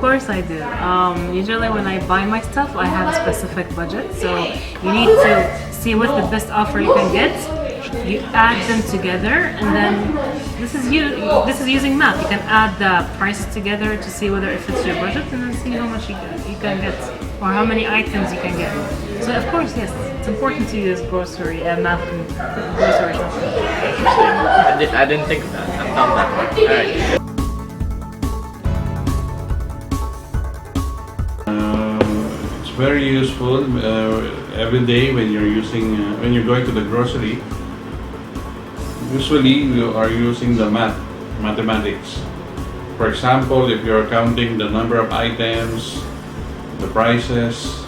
course I do. Usually when I buy my stuff, I have a specific budget. So you need to see what the best offer you can get. You add them together, and then this is using math. You can add the prices together to see whether it fits your budget, and then see how much you can get, or how many items you can get. So of course, yes, it's important to use grocery math in grocery shopping. I didn't think of that. I've done that. Alright. It's very useful every day when you're when you're going to the grocery. Usually you are using the mathematics. For example, if you're counting the number of items, the prices,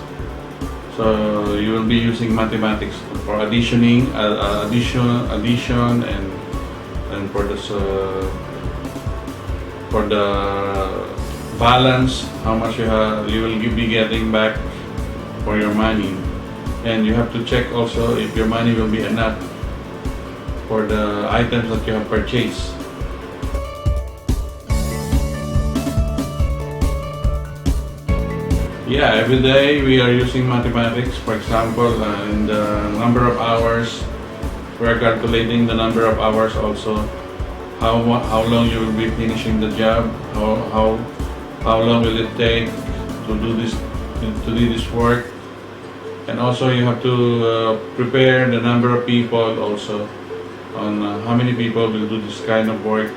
so you will be using mathematics for addition, and for the balance, how much you will be getting back for your money, and you have to check also if your money will be enough for the items that you have purchased. Yeah, every day we are using mathematics. For example, in the number of hours, we are calculating the number of hours also. How long you will be finishing the job? How long will it take to do this work? And also you have to prepare the number of people also, on how many people will do this kind of work.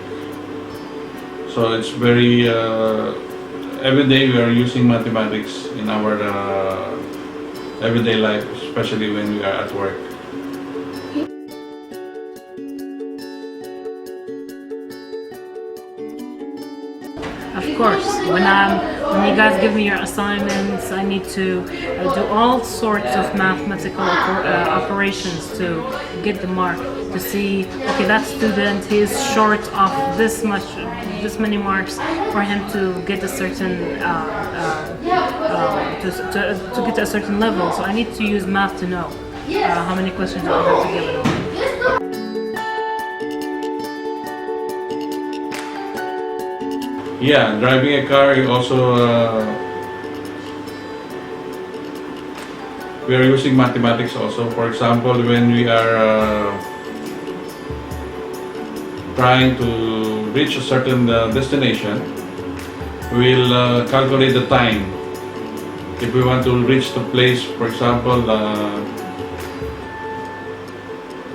So it's very every day we are using mathematics in our everyday life, especially when we are at work. Of course, when you guys give me your assignments, I need to do all sorts of mathematical operations to get the mark. To see, okay, that student he is short of this many marks for him to get a certain to get to a certain level. So I need to use math to know how many questions I have to give it. Yeah, driving a car, you also we are using mathematics also. For example, when we are trying to reach a certain destination, we'll calculate the time. If we want to reach the place, for example,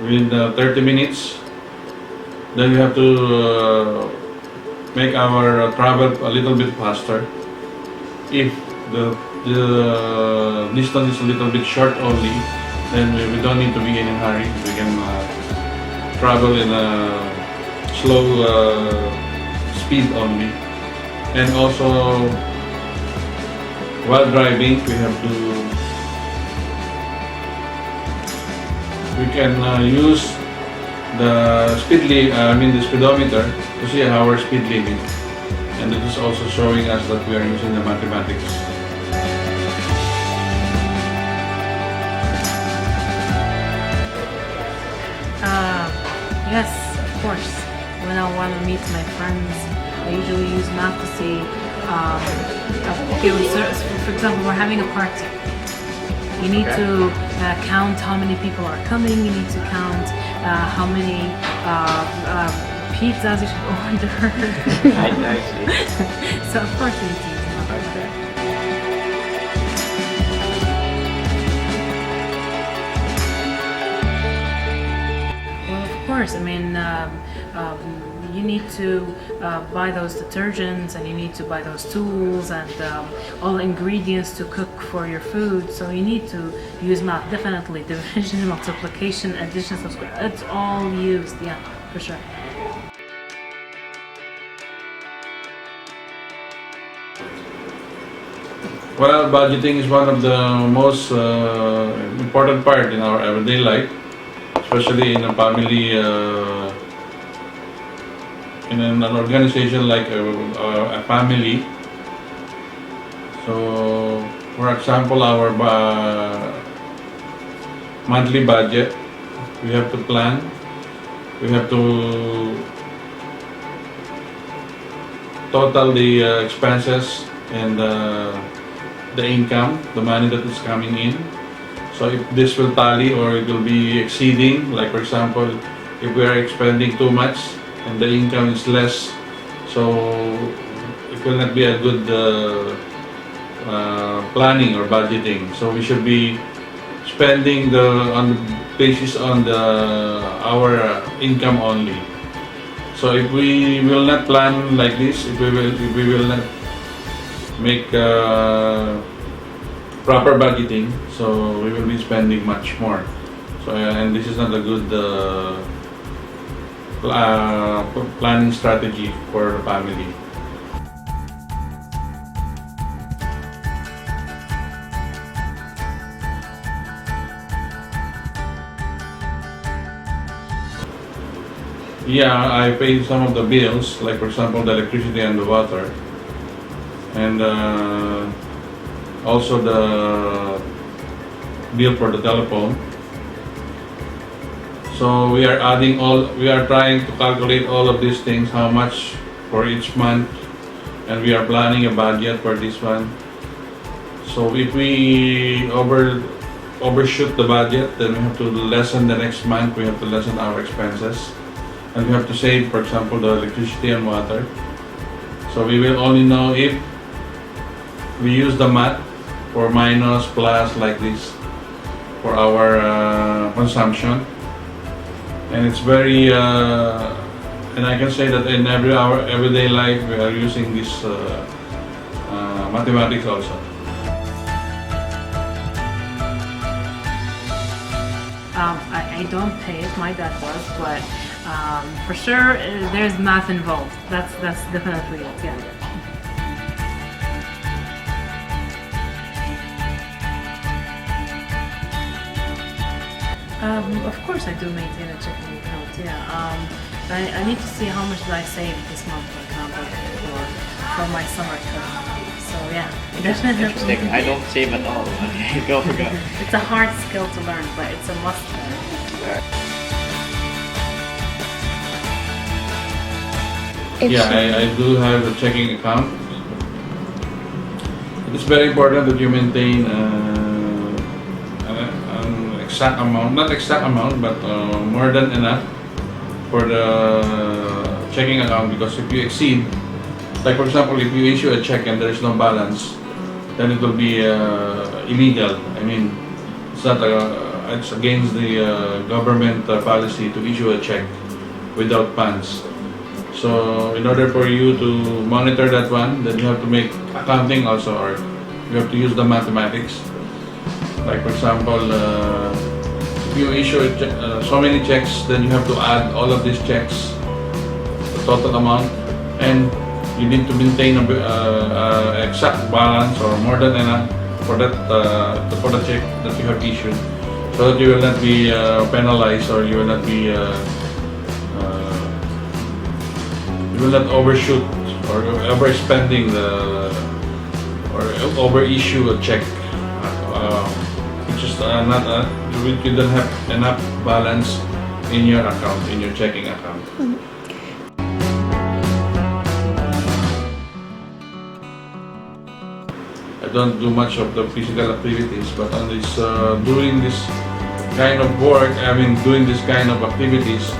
within 30 minutes, then we have to make our travel a little bit faster. If the distance is a little bit short only, then we don't need to be in a hurry. We can travel in a slow speed only. And also, while driving, we can use the the speedometer to see our speed limit, and it is also showing us that we are using the mathematics. Yes, of course. When I want to meet my friends, I usually use math to see. Okay, for example, we're having a party. You need to count how many people are coming. You need to count how many pizzas you should order. I see. So of course you need to use math. Well, of course. I mean, you need to buy those detergents, and you need to buy those tools and all the ingredients to cook for your food. So you need to use math, definitely. Division, multiplication, addition, subtraction. It's all used, yeah, for sure. Well, budgeting is one of the most important part in our everyday life, especially in a family, in an organization like a family. So, for example, our monthly budget, we have to plan. We have to total the expenses and the income, the money that is coming in. So if this will tally or it will be exceeding, like for example, if we are expending too much and the income is less, so it will not be a good planning or budgeting. So we should be spending on basis on our income only. So if we will not plan like this, if we will not make proper budgeting, so we will be spending much more. So and this is not a good planning strategy for the family. Yeah, I paid some of the bills, like for example the electricity and the water, and also the bill for the telephone. So we are trying to calculate all of these things, how much for each month, and we are planning a budget for this one. So if we overshoot the budget, then we have to lessen the next month, we have to lessen our expenses. And we have to save, for example, the electricity and water. So we will only know if we use the math for minus, plus, like this, for our consumption. And it's very, and I can say that in our everyday life, we are using this mathematics also. I don't pay it, my dad does, but for sure there's math involved. That's definitely it, yeah. Of course I do maintain a checking account, yeah. I need to see how much did I save this month, for example, for my summer trip. So yeah, definitely. Interesting. I don't save at all. Okay, go. It's a hard skill to learn, but it's a must. Yeah, I do have a checking account. It's very important that you maintain an exact amount, not exact amount, but more than enough for the checking account, because if you exceed, like for example, if you issue a check and there is no balance, then it will be illegal. I mean, it's against the government policy to issue a check without funds. So in order for you to monitor that one, then you have to make accounting also, or you have to use the mathematics. Like for example, if you issue so many checks, then you have to add all of these checks, the total amount, and you need to maintain a exact balance or more than enough for that for the check that you have issued, so that you will not be penalized, or you will not be you will not overshoot or overspending or overissue a check, which is not you don't have enough balance in your account, in your checking account. I don't do much of the physical activities, but on this doing this kind of work, doing this kind of activities,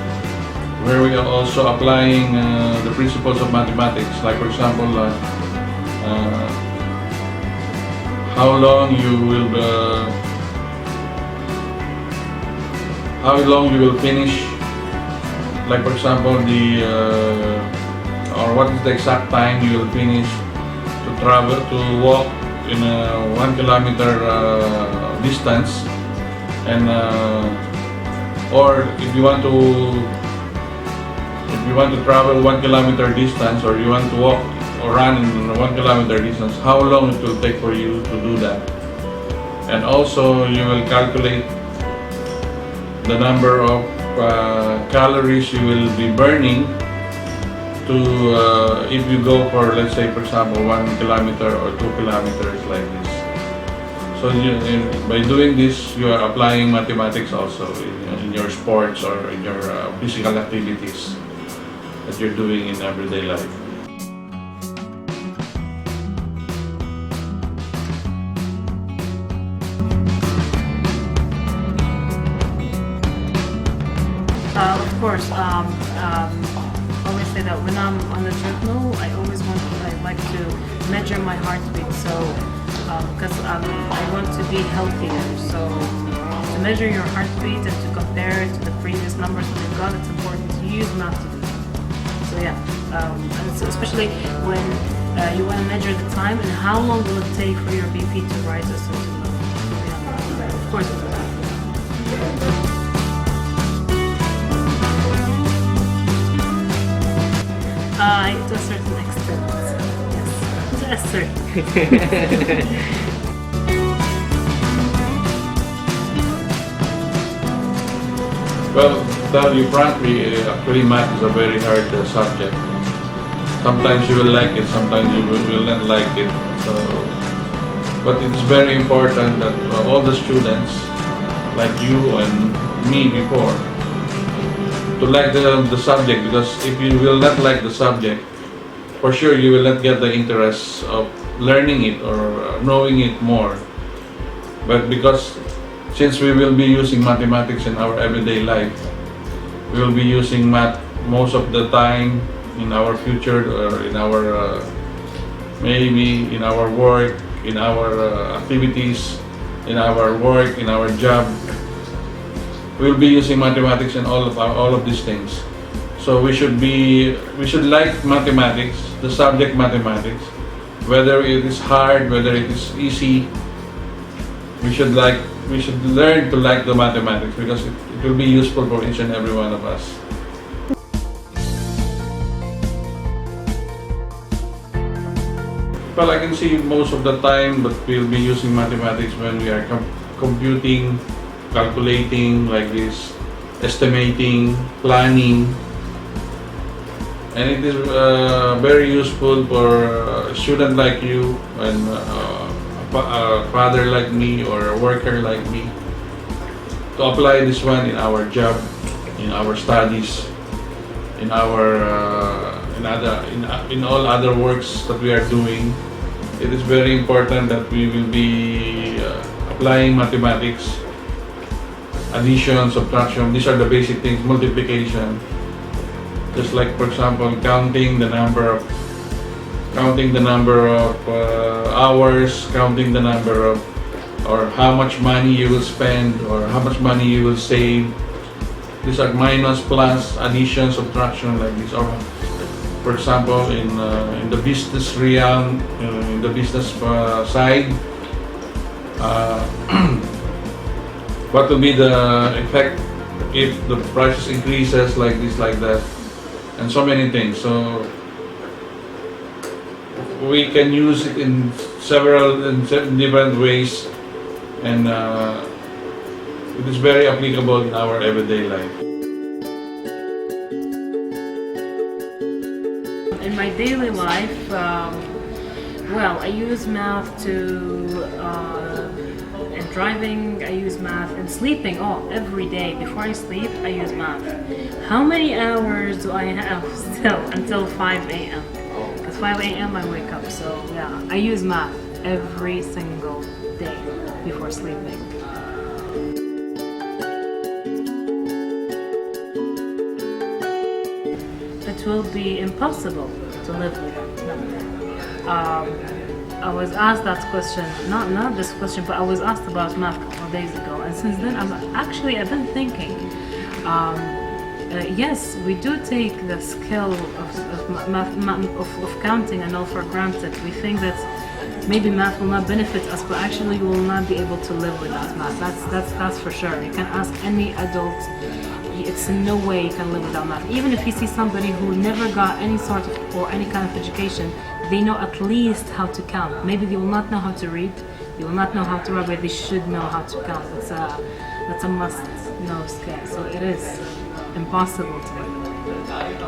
where we are also applying the principles of mathematics. Like for example, how long you will finish. Like for example, or what is the exact time you will finish to walk in a 1 kilometer distance, and or if you want to travel 1 kilometer distance, or you want to walk or run in 1 kilometer distance, how long it will take for you to do that. And also you will calculate the number of calories you will be burning to if you go for, let's say for example, 1 kilometer or 2 kilometers like this. So by doing this, you are applying mathematics also in your sports or in your physical activities that you're doing in everyday life. Of course, always say that when I'm on the treadmill, I like to measure my heartbeat. So, because I want to be healthier. So, to measure your heartbeat and to compare it to the previous numbers that you've got, it's important to use math to do that. So yeah, and so especially when you want to measure the time and how long will it take for your BP to rise a certain level. So yeah, of course, it's math. To a certain extent, yes. To a certain Well, to tell you frankly, actually math is a very hard subject. Sometimes you will like it, sometimes you will not like it. So, but it's very important that all the students, like you and me before, to like the subject, because if you will not like the subject, for sure you will not get the interest of learning it or knowing it more. But because since we will be using mathematics in our everyday life, we will be using math most of the time in our future or in our maybe in our work, in our activities, in our work, in our job. We will be using mathematics in all of these things. So we should like mathematics, the subject mathematics, whether it is hard, whether it is easy. We should learn to like the mathematics because it will be useful for each and every one of us. Well, I can see most of the time that we'll be using mathematics when we are computing, calculating like this, estimating, planning. And it is very useful for a student like you and a father like me or a worker like me to apply this one in our job, in our studies, in our in all other works that we are doing. It is very important that we will be applying mathematics, addition, subtraction. These are the basic things. Multiplication. Just like, for example, counting the number of hours, counting the number of, or how much money you will spend, or how much money you will save. These are minus, plus, addition, subtraction, like this. Or, for example, in the business realm, in the business side, what will be the effect if the prices increases like this, like that? And so many things. So we can use it in different ways, and it is very applicable in our everyday life. In my daily life, well, I use math to in driving. I use math in sleeping. Oh, every day before I sleep, I use math. How many hours do I have still until 5 a.m.? Because 5 a.m. I wake up. So yeah, I use math every single day before sleeping. It will be impossible to live without math. I was asked that question, not this question, but I was asked about math a couple of days ago, and since then I've been thinking. Yes, we do take the skill of counting and all for granted. We think that maybe math will not benefit us, but actually you will not be able to live without math. That's for sure. You can ask any adult. It's in no way you can live without math. Even if you see somebody who never got any sort of or any kind of education, they know at least how to count. Maybe they will not know how to read, they will not know how to write, but they should know how to count. That's a must-know skill. So it is impossible to live without it.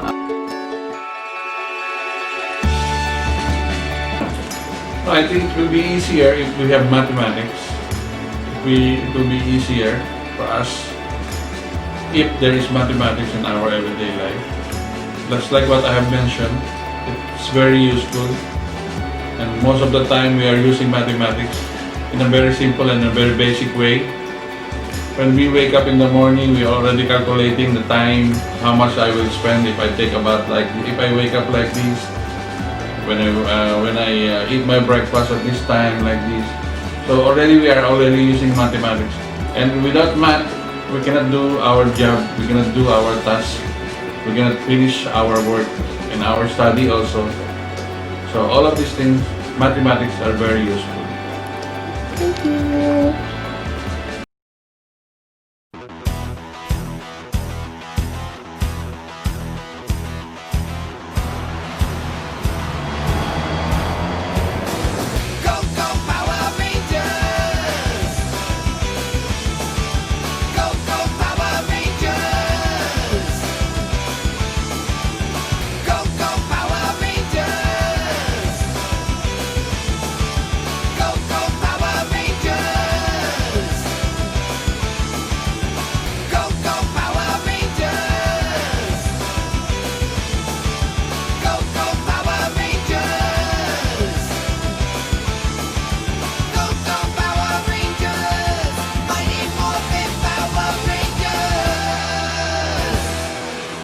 I think it will be easier if we have mathematics. It will be easier for us if there is mathematics in our everyday life. That's like what I have mentioned. It's very useful, and most of the time we are using mathematics in a very simple and a very basic way. when we wake up in the morning, we already calculating the time, how much I will spend if I take a bath like, if I wake up like this, when I eat my breakfast at this time like this. So already we are already using mathematics. And without math, we cannot do our job, we cannot do our task, we cannot finish our work and our study also. So all of these things, mathematics are very useful.